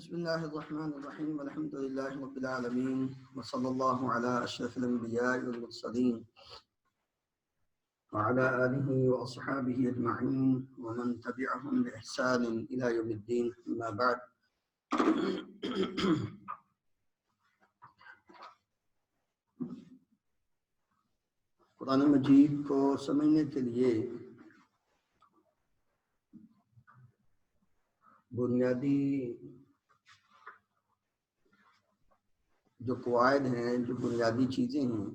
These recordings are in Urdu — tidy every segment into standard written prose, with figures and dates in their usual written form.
بسم اللہ الرحمن الرحیم الحمد للہ رب العالمین وصلی اللہ علی اشرف الانبیاء والمرسلین وعلى آلہ واصحابہ اجمعین ومن تبعهم بإحسان الى یوم الدین اما بعد۔ قرآن مجید کو سمجھنے کے لیے بنیادی جو قواعد ہیں، جو بنیادی چیزیں ہیں،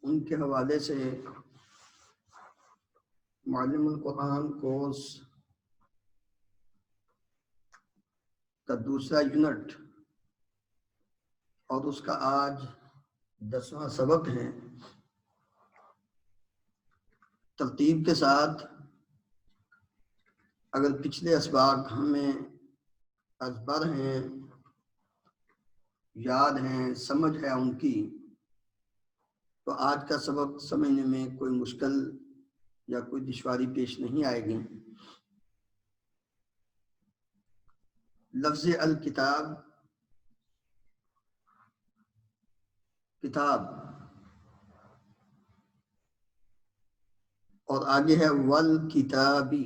ان کے حوالے سے معلم القرآن کورس کا دوسرا یونٹ اور اس کا آج 10واں سبق ہے۔ ترتیب کے ساتھ اگر پچھلے اسباق ہمیں ازبر ہیں، یاد ہیں، سمجھ ہے ان کی، تو آج کا سبق سمجھنے میں کوئی مشکل یا کوئی دشواری پیش نہیں آئے گی۔ لفظ الکتاب، کتاب، اور آگے ہے والکتابی۔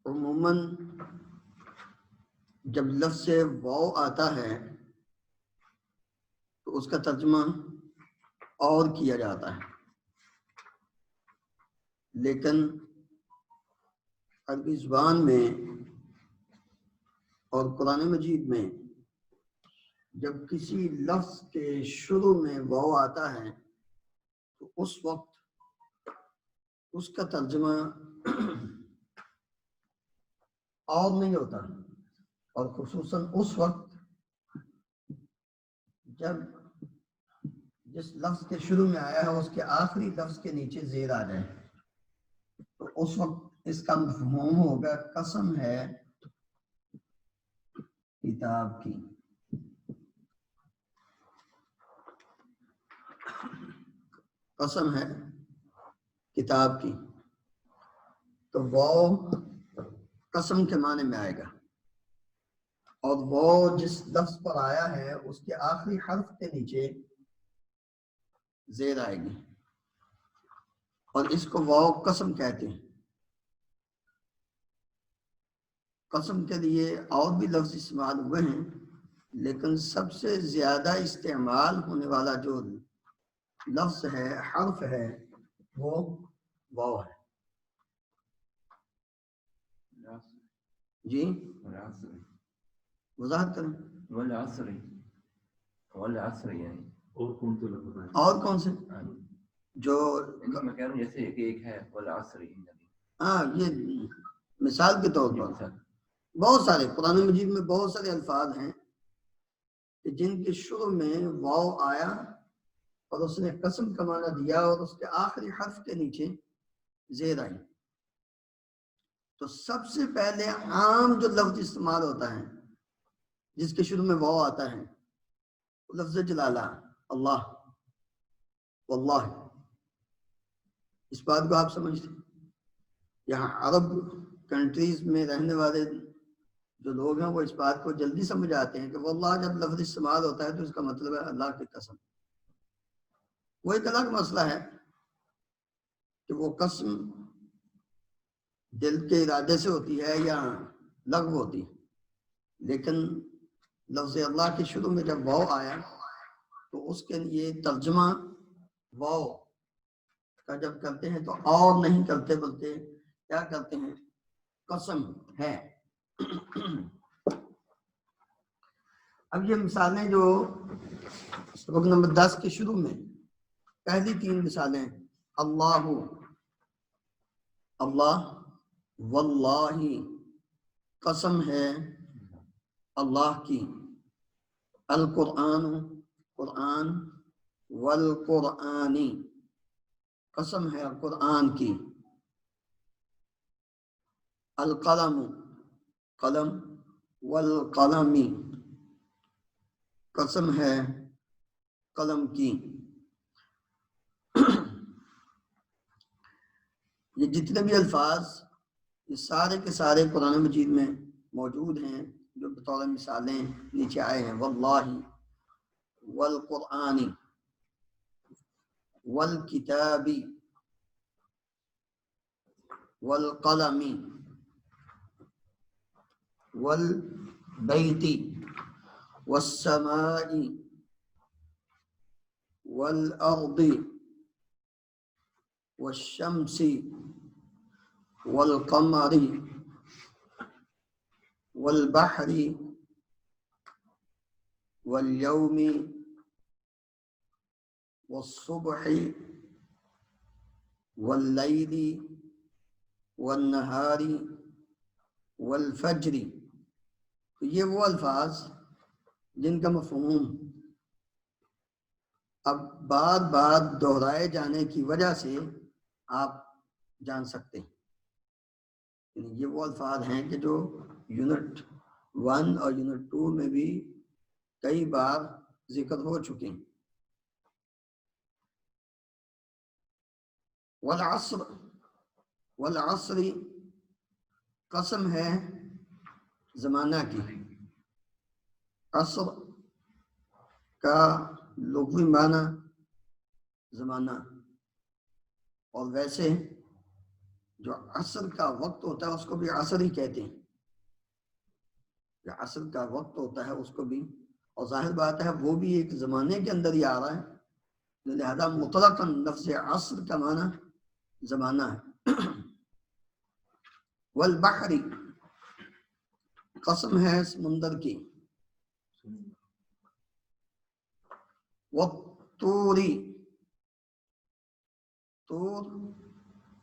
عموماً جب لفظ واو آتا ہے تو اس کا ترجمہ اور کیا جاتا ہے، لیکن عربی زبان میں اور قرآن مجید میں جب کسی لفظ کے شروع میں واو آتا ہے تو اس وقت اس کا ترجمہ اور نہیں ہوتا، اور خصوصاً اس وقت جب جس لفظ کے شروع میں آیا ہے اس کے آخری لفظ کے نیچے زیر آ جائے، تو اس وقت اس کا مفہوم ہوگا قسم ہے کتاب کی۔ قسم ہے کتاب کی، تو وہ قسم کے معنی میں آئے گا، اور وہ جس لفظ پر آیا ہے اس کے آخری حرف کے نیچے زیر آئے گی، اور اس کو واو قسم کہتے ہیں۔ قسم کے لیے اور بھی لفظ استعمال ہوئے ہیں، لیکن سب سے زیادہ استعمال ہونے والا جو لفظ ہے، حرف ہے، وہ واو ہے۔ جی وضاحت کریں۔ والعصر یعنی اور کون سے جو میں کہہ رہا ہوں جیسے ایک ہے والعصر، ہاں، یہ مثال کے طور پر بہت سارے قرآن مجید میں بہت سارے الفاظ ہیں کہ جن کے شروع میں واو آیا اور اس نے قسم کا معنی دیا اور اس کے آخری حرف کے نیچے زیر آئی۔ تو سب سے پہلے عام جو لفظ استعمال ہوتا ہے جس کے شروع میں واو آتا ہے وہ لفظ جلالہ، اللہ، واللہ۔ اس بات کو آپ سمجھتے ہیں؟ یہاں عرب کنٹریز میں رہنے والے جو لوگ ہیں وہ اس بات کو جلدی سمجھ آتے ہیں کہ واللہ جب لفظ استعمال ہوتا ہے تو اس کا مطلب ہے اللہ کی قسم۔ وہ ایک الگ مسئلہ ہے کہ وہ قسم دل کے ارادے سے ہوتی ہے یا لغو ہوتی ہے، لیکن لفظ اللہ کے شروع میں جب واو آیا تو اس کے لیے ترجمہ واو کا جب کرتے ہیں تو اور نہیں کرتے بلکہ کیا کرتے ہیں؟ قسم ہے۔ اب یہ مثالیں جو سبق نمبر 10 کے شروع میں پہلی 3 مثالیں، اللہ، اللہ، واللہ، قسم ہے اللہ کی، القرآن، قرآن، والقرآنی، قسم ہے قرآن کی، القلم، قلم، والقلمی، قسم ہے قلم کی۔ یہ جتنے بھی الفاظ یہ سارے کے سارے قرآن مجید میں موجود ہیں جو بطور مثالیں نیچے آئے ہیں. واللہ والقرآن والکتاب والقلم والبیت والسماء والأرض والشمس والقمر والبحر واليوم والصبح والليل والنهار والفجر. تو یہ وہ الفاظ جن کا مفہوم اب بار بار دہرائے جانے کی وجہ سے آپ جان سکتے ہیں. یعنی یہ وہ الفاظ ہیں کہ جو یونٹ 1 اور یونٹ 2 میں بھی کئی بار ذکر ہو چکے ہیں. والعصر والعصر قسم ہے زمانہ کی. عصر کا لغوی معنی زمانہ، اور ویسے جو عصر کا وقت ہوتا ہے اس کو بھی عصر ہی کہتے ہیں. جو عصر کا وقت ہوتا ہے اس کو بھی، اور ظاہر بات ہے وہ بھی ایک زمانے کے اندر ہی آ رہا ہے، لہذا مطلقاً لفظ عصر کا معنی زمانہ ہے. والبحر قسم ہے سمندر کی. والطور طور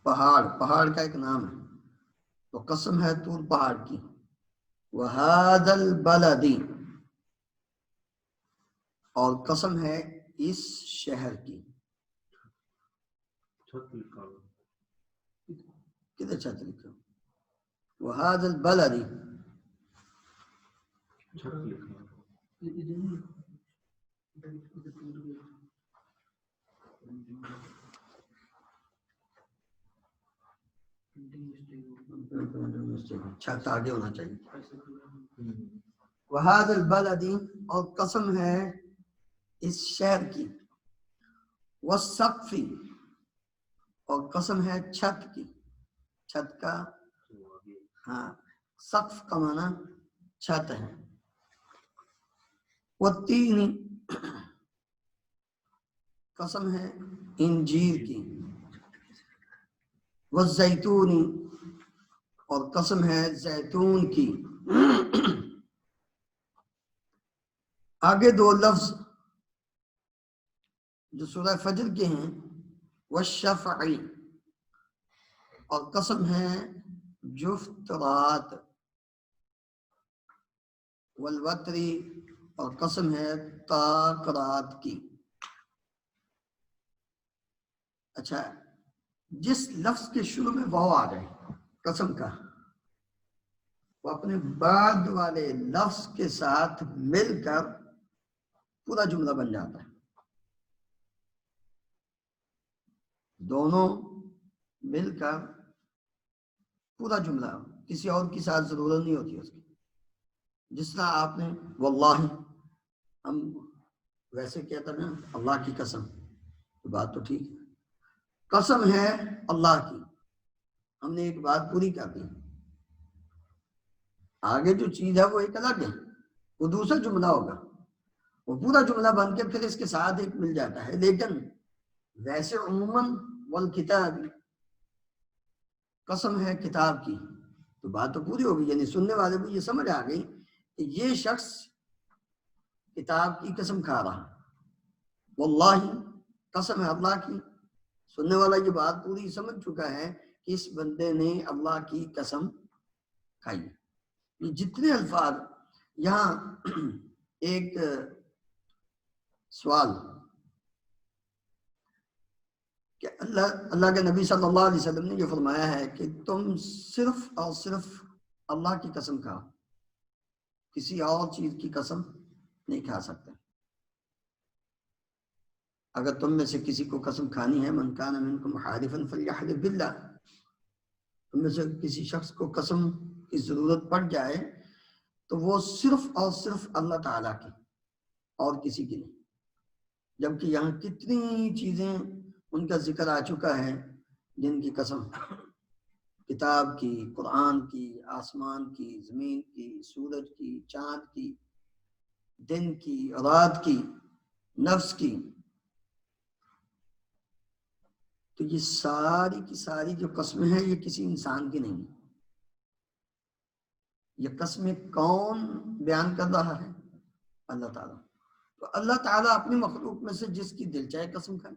پہاڑ کا ایک نام ہے، تو قسم ہے طور پہاڑ کی. وہذا البلد اور قسم ہے اس شہر کی. کدھر چھت لکھا؟ وہذا البلد چھت آگے ہونا چاہیے. وہذا البلد اور قسم ہے اس شہر کی. والسقف اور قسم ہے چھت کی. چھت کا ہاں سقف کا معنی چھت ہے. والتین قسم ہے انجیر کی. والزیتون اور قسم ہے زیتون کی. آگے دو لفظ جو سورہ فجر کے ہیں، والشفع اور قسم ہے جفت رات. والوتر اور قسم ہے طاق رات کی. اچھا، جس لفظ کے شروع میں واو آ جائے قسم کا، وہ اپنے بعد والے لفظ کے ساتھ مل کر پورا جملہ بن جاتا ہے. دونوں مل کر پورا جملہ، کسی اور کی ساتھ ضرورت نہیں ہوتی اس کی. جس طرح آپ نے واللہ، ہم ویسے کہتا نا اللہ کی قسم، تو بات تو ٹھیک ہے. قسم ہے اللہ کی، ہم نے ایک بات پوری کر دی. آگے جو چیز ہے وہ ایک الگ ہے، وہ دوسرا جملہ ہوگا، وہ پورا جملہ بن کے پھر اس کے ساتھ ایک مل جاتا ہے. لیکن ویسے عموماً والکتاب قسم ہے کتاب کی، تو بات تو پوری ہوگی. یعنی سننے والے کو یہ سمجھ آ گئی کہ یہ شخص کتاب کی قسم کھا رہا. واللہ قسم ہے اللہ کی، سننے والا یہ بات پوری سمجھ چکا ہے کہ اس بندے نے اللہ کی قسم کھائی. یہ جتنے الفاظ یہاں ایک سوال کہ اللہ کے نبی صلی اللہ علیہ وسلم نے یہ فرمایا ہے کہ تم صرف اور صرف اللہ کی قسم کھاؤ، کسی اور چیز کی قسم نہیں کھا سکتے. اگر تم میں سے کسی کو قسم کھانی ہے، من کان منکم حالفا فلیحلف باللہ، ہم میں سے کسی شخص کو قسم کی ضرورت پڑ جائے تو وہ صرف اور صرف اللہ تعالیٰ کی اور کسی کی نہیں، جبکہ یہاں کتنی چیزیں ان کا ذکر آ چکا ہے جن کی قسم، کتاب کی، قرآن کی، آسمان کی، زمین کی، سورج کی، چاند کی، دن کی، رات کی، نفس کی. تو یہ ساری کی ساری جو قسمیں ہیں یہ کسی انسان کی نہیں، یہ قسمیں کون بیان کر رہا ہے؟ اللہ تعالیٰ. تو اللہ تعالیٰ اپنی مخلوق میں سے جس کی دل چاہے قسم کھائے،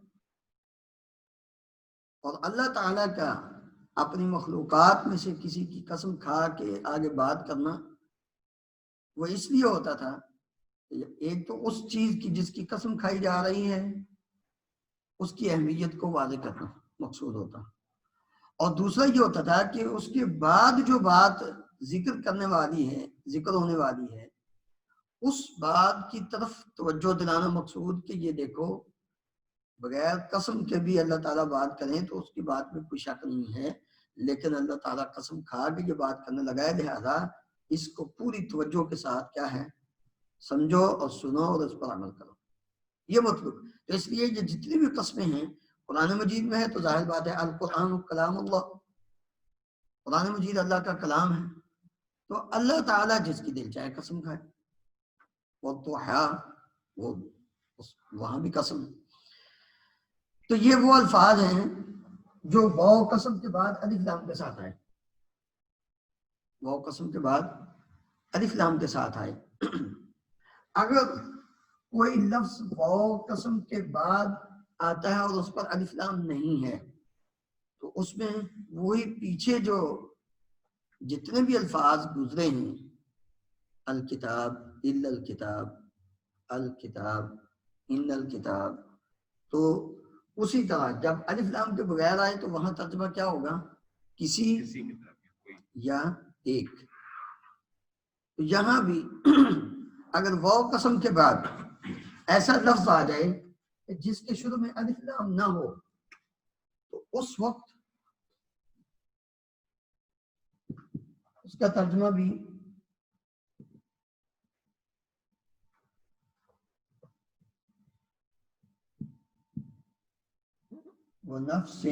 اور اللہ تعالیٰ کا اپنی مخلوقات میں سے کسی کی قسم کھا کے آگے بات کرنا وہ اس لیے ہوتا تھا، ایک تو اس چیز کی جس کی قسم کھائی جا رہی ہے اس کی اہمیت کو واضح کرنا مقصود ہوتا، اور دوسرا یہ ہوتا تھا کہ اس کے بعد جو بات ذکر کرنے والی ہے، ذکر ہونے والی ہے، اس بات کی طرف توجہ دلانا مقصود کہ یہ دیکھو بغیر قسم کے بھی اللہ تعالیٰ بات کریں تو اس کی بات میں کوئی شک نہیں ہے، لیکن اللہ تعالیٰ قسم کھا کے یہ بات کرنے لگا ہے، لہذا اس کو پوری توجہ کے ساتھ کیا ہے سمجھو اور سنو اور اس پر عمل کرو، یہ مطلب. تو اس لیے یہ جتنی بھی قسمیں ہیں قرآن مجید میں ہے تو ظاہر بات ہے القرآن کلام اللہ، قرآن مجید اللہ کا کلام ہے، تو اللہ تعالیٰ جس کی دل چاہے قسم کھائے، وہ تو ہے وہ وہاں بھی قسم. تو یہ وہ الفاظ ہیں جو واو قسم کے بعد الف لام کے ساتھ آئے، واو قسم کے بعد الف لام کے ساتھ آئے. اگر کوئی لفظ واو قسم کے بعد آتا ہے اور اس پر الف لام نہیں ہے تو اس میں وہی پیچھے جو جتنے بھی الفاظ گزرے ہیں، الکتاب، الا الکتاب، الکتاب، ان الکتاب، تو اسی طرح جب الف لام کے بغیر آئے تو وہاں ترجمہ کیا ہوگا؟ کسی یا ایک. تو یہاں بھی اگر واو قسم کے بعد ایسا لفظ آ جائے کہ جس کے شروع میں الف لام نہ ہو تو اس وقت اس کا ترجمہ بھی وَنَفْسٍ،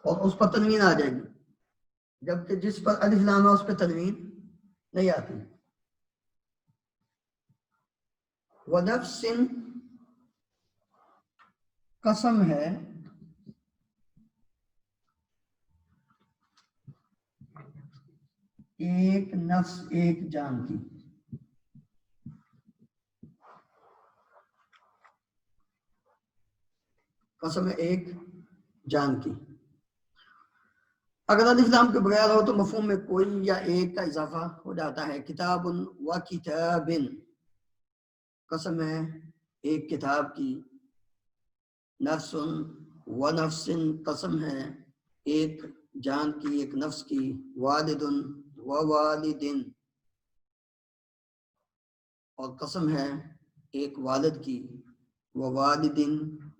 اور اس پر تنوین آ جائے گی، جبکہ جس پر الف لام ہے اس پہ تنوین نہیں آتی. وَنَفْسٍ قسم ہے ایک نفس، ایک جان کی. قسم ہے ایک جان کی. اگر الف لام کے بغیر ہو تو مفہوم میں کوئی یا ایک کا اضافہ ہو جاتا ہے. کتاب و کتاب، قسم ہے ایک کتاب کی. نفس و نفس، قسم ہے ایک جان کی، ایک نفس کی. والد و والد، اور قسم ہے ایک والد کی. و والد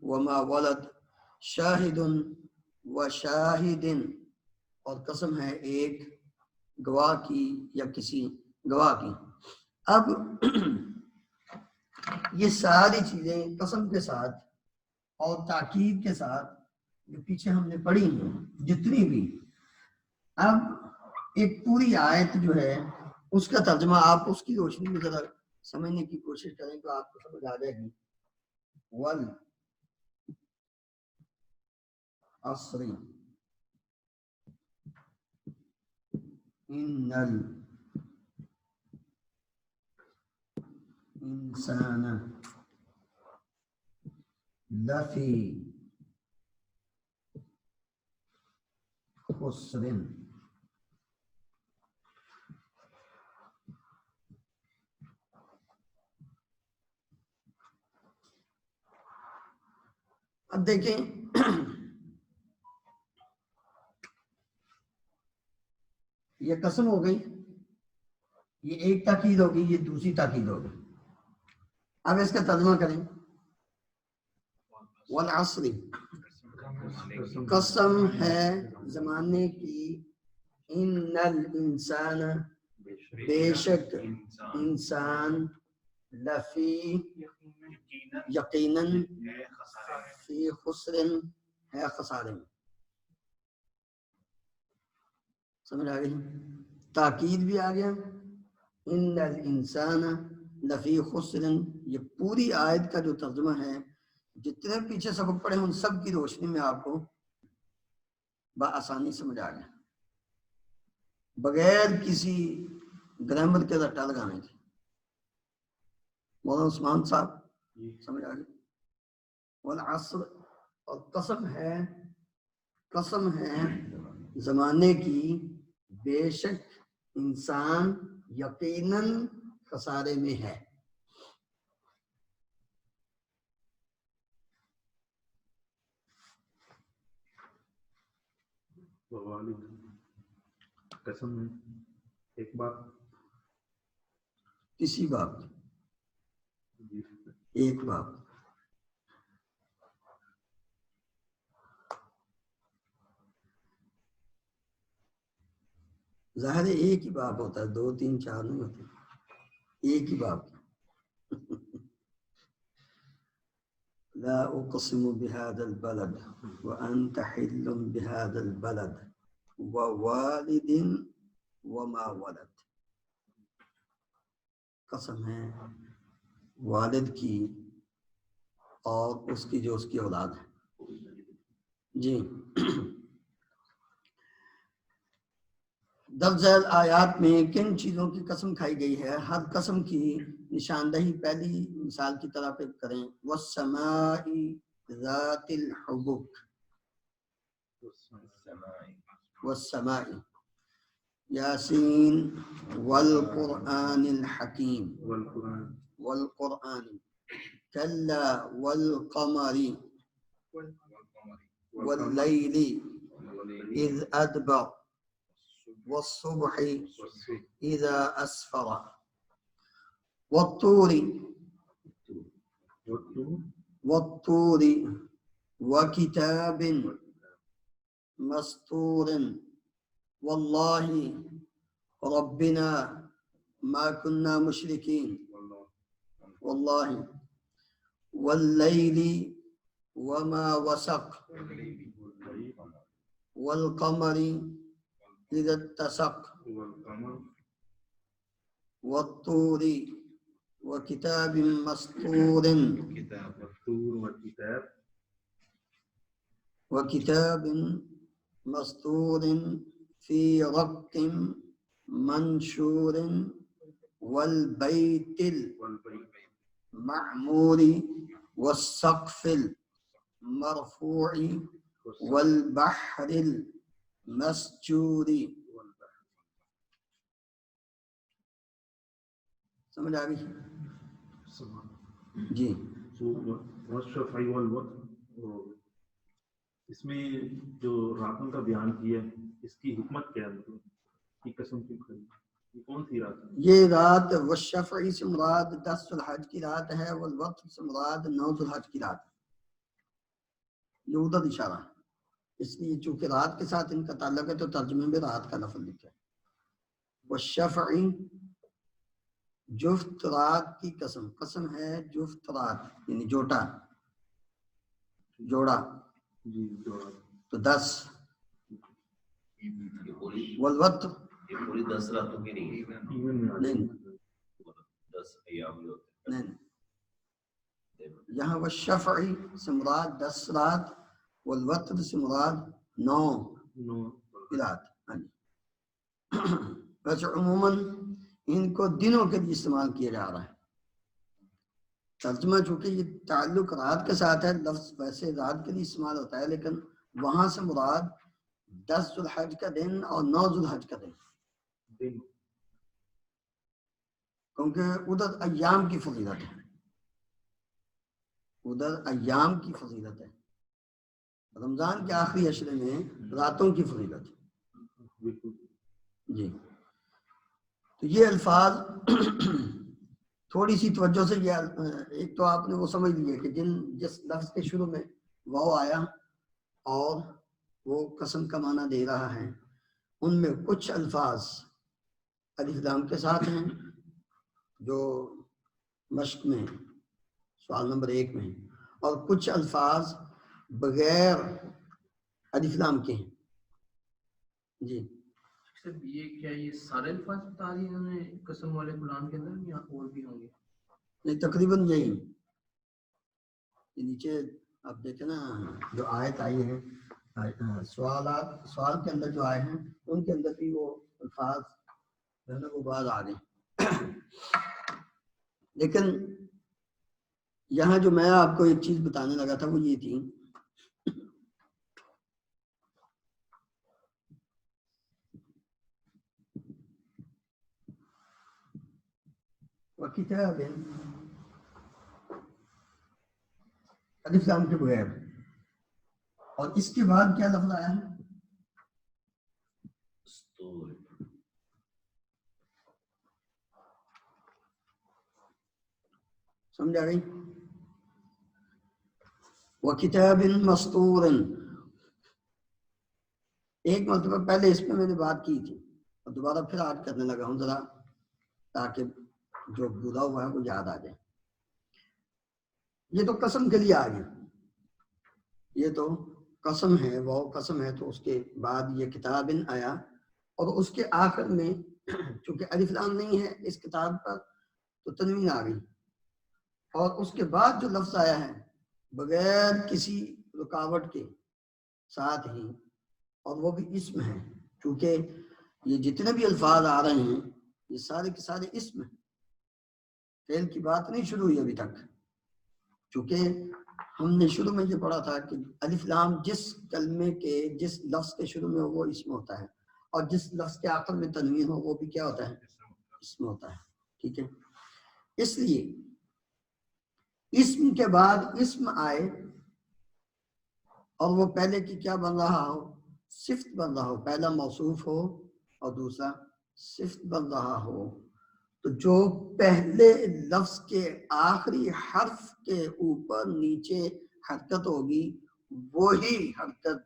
وما ولد. شاہد و شاہد، اور قسم ہے ایک گواہ کی یا کسی گواہ کی. اب یہ ساری چیزیں قسم کے ساتھ اور تاکید کے ساتھ جو پیچھے ہم نے پڑھی ہیں جتنی بھی، اب ایک پوری آیت جو ہے اس کا ترجمہ آپ اس کی روشنی میں ذرا سمجھنے کی کوشش کریں تو آپ کو سمجھ آ جائے گی. والعصر ان الانسان لفی خسر. اب دیکھیں یہ قسم ہو گئی، یہ ایک تاکید ہوگی، یہ دوسری تاکید ہوگی. اب اس کا ترجمہ کریں. والعصر قسم ہے زمانے کی، ان الانسان بے شک انسان لفی یقیناً فی خسر ہے خسارے میں. سمجھ آ گئی؟ تاکید بھی آ گیا. ان الانسان لفی خسر، یہ پوری آیت کا جو ترجمہ ہے، جتنے پیچھے سبق پڑھے ان سب کی روشنی میں آپ کو بآسانی سمجھ آ گیا، بغیر کسی گرامر کے رٹا لگانے کے. مولانا عثمان صاحب سمجھ آ گئی؟ والعصر، اور قسم ہے زمانے کی، بے شک انسان یقیناً خسارے میں ہے. قسم ہے ایک بات، کسی بات، ایک بات. ظاہر ہے ایک ہی باپ ہوتا ہے، 2 3 4 نہیں ہوتے، ایک ہی باپ. لا اقسم بهذا البلد وانت حل بهذا البلد ووالد وما ولد. قسم ہے والد کی اور اس کی جو اس کی اولاد ہے. جی درج ذیل آیات میں کن چیزوں کی قسم کھائی گئی ہے؟ ہر قسم کی نشاندہی پہلی مثال کی طرح پہ کریں. والسماء ذات الحبک، والسماء یاسین والقرآن الحکیم، والقرآن کلا والقمر واللیل اذ ادبر والصبح اذا اسفر والطور وكتاب مسطور والله ربنا ما كنا مشركين والله والليل وما وسق والقمر إذا اتسق والطور وكتاب مسطور وكتاب مسطور في رق منشور والبيت المعمور والسقف المرفوع والبحر المسجور. سمجھ آ گئی؟ جی والشفع والوتر، اس میں جو راتوں کا بیان کیا ہے اس کی حکمت کیا ہے؟ مطلب کی قسم کیوں کھائی؟ یہ کون سی رات ہے؟ یہ رات والشفع سے مراد 10 ذوالحج کی رات ہے، والوتر سے مراد 9 ذوالحج کی رات ہے. یہ ادھر اشارہ ہے، اس لیے چونکہ رات کے ساتھ ان کا تعلق ہے تو ترجمے میں رات کا لفظ لکھا ہے. والشفع جفت رات کی قسم، قسم ہے جفت رات یعنی جوڑا جی جوڑا تو 10. والوتر یہ پوری 10 راتوں کی نہیں ہے، نہیں 10 ایام جو ہوتے نہیں، یہاں والشفع سے مراد 10 رات، والوتر سے مراد 9 رات. ہاں جی ویسے عموماً ان کو دنوں کے لیے استعمال کیا جا رہا ہے. ترجمہ چونکہ یہ تعلق رات کے ساتھ ہے، لفظ ویسے رات کے لیے استعمال ہوتا ہے، لیکن وہاں سے مراد 10 ذوالحج کا دن اور 9 ذوالحج کا دن، کیونکہ ادھر ایام کی فضیلت ہے، ادھر ایام کی فضیلت ہے. رمضان کے آخری عشرے میں راتوں کی فضیلت ہے. جی تو یہ الفاظ تھوڑی سی توجہ سے، یہ ایک تو آپ نے وہ سمجھ لیے کہ جس لفظ کے شروع میں واو آیا اور وہ قسم کا معنی دے رہا ہے، ان میں کچھ الفاظ الف لام کے ساتھ ہیں جو مشق میں سوال نمبر 1 میں ہیں، اور کچھ الفاظ بغیر الف لام کے ہیں. جی صرف یہ کیا یہ سارے الفاظ بتا دیے انہوں نے قسم والے کلام کے اندر یا اور بھی ہوں گے؟ نہیں، تقریباً یہی. یہ نیچے آپ دیکھیں نا جو آیت آئی ہے، سوال کے اندر جو آئے ہیں ان کے اندر بھی وہ الفاظ جو ہے نا وہ بعض آ گئے. لیکن یہاں جو میں آپ کو ایک چیز بتانے لگا تھا وہ یہ تھی، وَكِتَابٍ الف لام کے بغیر، اور اس کے بعد کیا لفظ آیا ہے؟ مستور سمجھ آ گئی؟ وَكِتَابٍ مَسْطُورٍ. ایک مرتبہ پہلے اس میں نے بات کی تھی اور دوبارہ پھر آج کرنے لگا ہوں ذرا تاکہ جو بولا ہوا ہے وہ یاد آ جائے. یہ تو قسم کے لیے آ گیا، یہ تو قسم ہے، وہ قسم ہے، تو اس کے بعد یہ کتابن آیا اور اس کے آخر میں چونکہ الف لام نہیں ہے اس کتاب پر تو تنوین آ گئی، اور اس کے بعد جو لفظ آیا ہے بغیر کسی رکاوٹ کے ساتھ ہی، اور وہ بھی اسم ہے، چونکہ یہ جتنے بھی الفاظ آ رہے ہیں یہ سارے کے سارے اسم ہیں، فعل کی بات نہیں شروع ہوئی ابھی تک. چونکہ ہم نے شروع میں یہ پڑھا تھا کہ الف لام جس کلمے کے جس لفظ کے شروع میں ہو وہ اسم ہوتا ہے، اور جس لفظ کے آخر میں تنوین ہو وہ بھی کیا ہوتا ہے؟ اسم ہوتا ہے. ٹھیک ہے، اس لیے اسم کے بعد اسم آئے اور وہ پہلے کی کیا بن رہا ہو؟ صفت بن رہا ہو. پہلا موصوف ہو اور دوسرا صفت بن رہا ہو، تو جو پہلے لفظ کے آخری حرف کے اوپر نیچے حرکت ہوگی وہی حرکت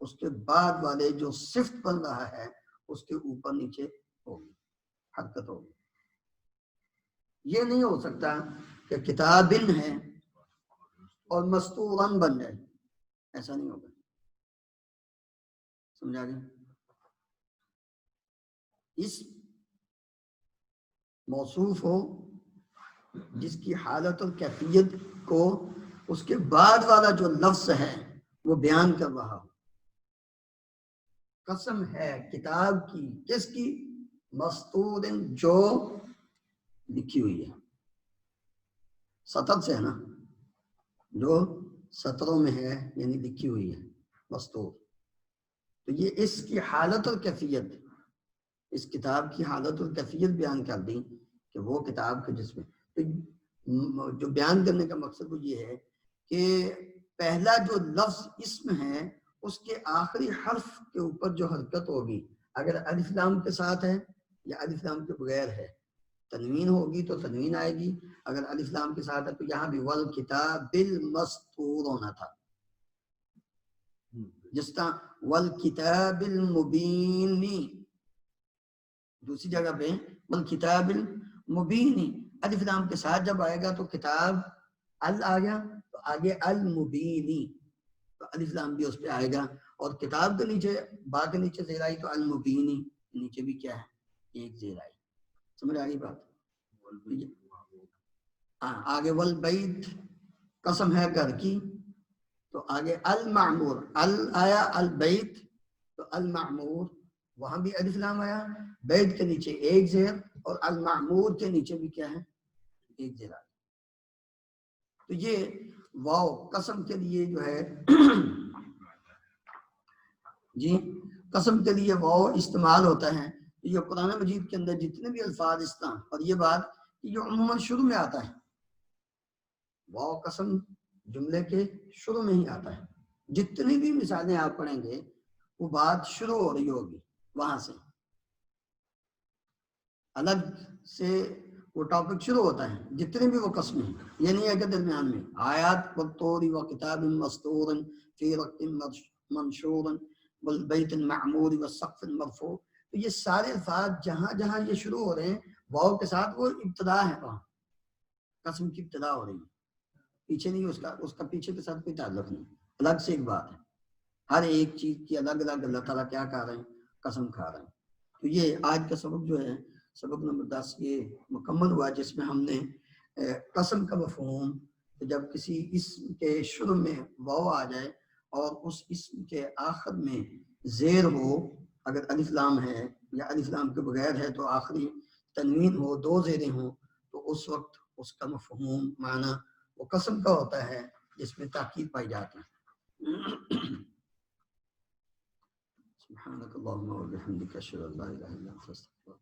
اس کے بعد والے جو صفت بن رہا ہے اس کے اوپر نیچے ہوگی، حرکت ہوگی. یہ نہیں ہو سکتا کہ کتابن ہے اور مستورن بن جائے، ایسا نہیں ہوگا. سمجھا گیا؟ اس موصوف ہو جس کی حالت اور کیفیت کو اس کے بعد والا جو لفظ ہے وہ بیان کر رہا ہو. قسم ہے کتاب کی، کس کی؟ مستور، جو لکھی ہوئی ہے، سطر سے ہے نا، جو سطروں میں ہے یعنی لکھی ہوئی ہے مستور. تو یہ اس کی حالت اور کیفیت، اس کتاب کی حالت اور کیفیت بیان کر دی کہ وہ کتاب کے جس میں تو جو بیان کرنے کا مقصد وہ یہ ہے کہ پہلا جو لفظ اسم ہے اس کے آخری حرف کے اوپر جو حرکت ہوگی، اگر الف لام کے ساتھ ہے یا الف لام کے بغیر ہے، تنوین ہوگی تو تنوین آئے گی. اگر الف لام کے ساتھ ہے تو یہاں بھی والکتاب المسطور ہونا تھا، جس طرح والکتاب المبین. دوسری جگہ پہ والکتاب المبین الف لام کے ساتھ جب آئے گا تو کتاب ال آ گیا تو آگے المبینی، تو الف لام بھی اس پہ آئے گا، اور کتاب کے نیچے با کے نیچے زیر آئی تو المبینی، نیچے بھی کیا ہے؟ ایک زیر آئی. سمجھ آ گئی بات؟ آگے والبیت قسم ہے گھر کی، تو آگے المعمور، ال آیا، البیت تو المعمور، وہاں بھی الف لام آیا، بیت کے نیچے ایک زیر اور المعمور کے نیچے بھی کیا ہے؟ ایک زیر آیا. تو یہ واو قسم کے لیے جو ہے جی قسم کے لیے واو استعمال ہوتا ہے. یہ قرآن مجید کے اندر جتنے بھی الفاظ اس طرح، اور یہ بات یہ عموماً شروع میں آتا ہے، واو قسم جملے کے شروع میں ہی آتا ہے. جتنی بھی مثالیں آپ پڑھیں گے وہ بات شروع ہو رہی ہوگی وہاں سے، الگ سے وہ ٹاپک شروع ہوتا ہے جتنے بھی وہ قسمیں ہیں، یہ نہیں ہے کہ درمیان میں آیات والطور وکتاب مسطور فی رق منشور والبیت المعمور والسقف المرفوع، تو یہ سارے الفاظ جہاں جہاں یہ شروع ہو رہے ہیں واو کے ساتھ وہ ابتدا ہے، وہاں قسم کی ابتدا ہو رہی ہے، پیچھے نہیں، اس کا پیچھے کے ساتھ کوئی تعلق نہیں، الگ سے ایک بات ہے، ہر ایک چیز کی الگ الگ اللہ تعالیٰ کیا کہہ رہے ہیں، قسم کھا رہے ہیں۔ تو یہ آج کا سبق جو ہے سبق نمبر 10 یہ مکمل ہوا، جس میں ہم نے قسم کا مفہوم، جب کسی اسم کے شروع میں واو آ جائے اور اس اسم کے آخر میں زیر ہو، اگر الف لام ہے یا الف لام کے بغیر ہے تو آخری تنوین ہو، دو زیریں ہوں، تو اس وقت اس کا مفہوم معنی وہ قسم کا ہوتا ہے جس میں تاکید پائی جاتی ہے۔ سبحانك اللهم وبحمدك اشهد ان لا اله الا انت استغفرك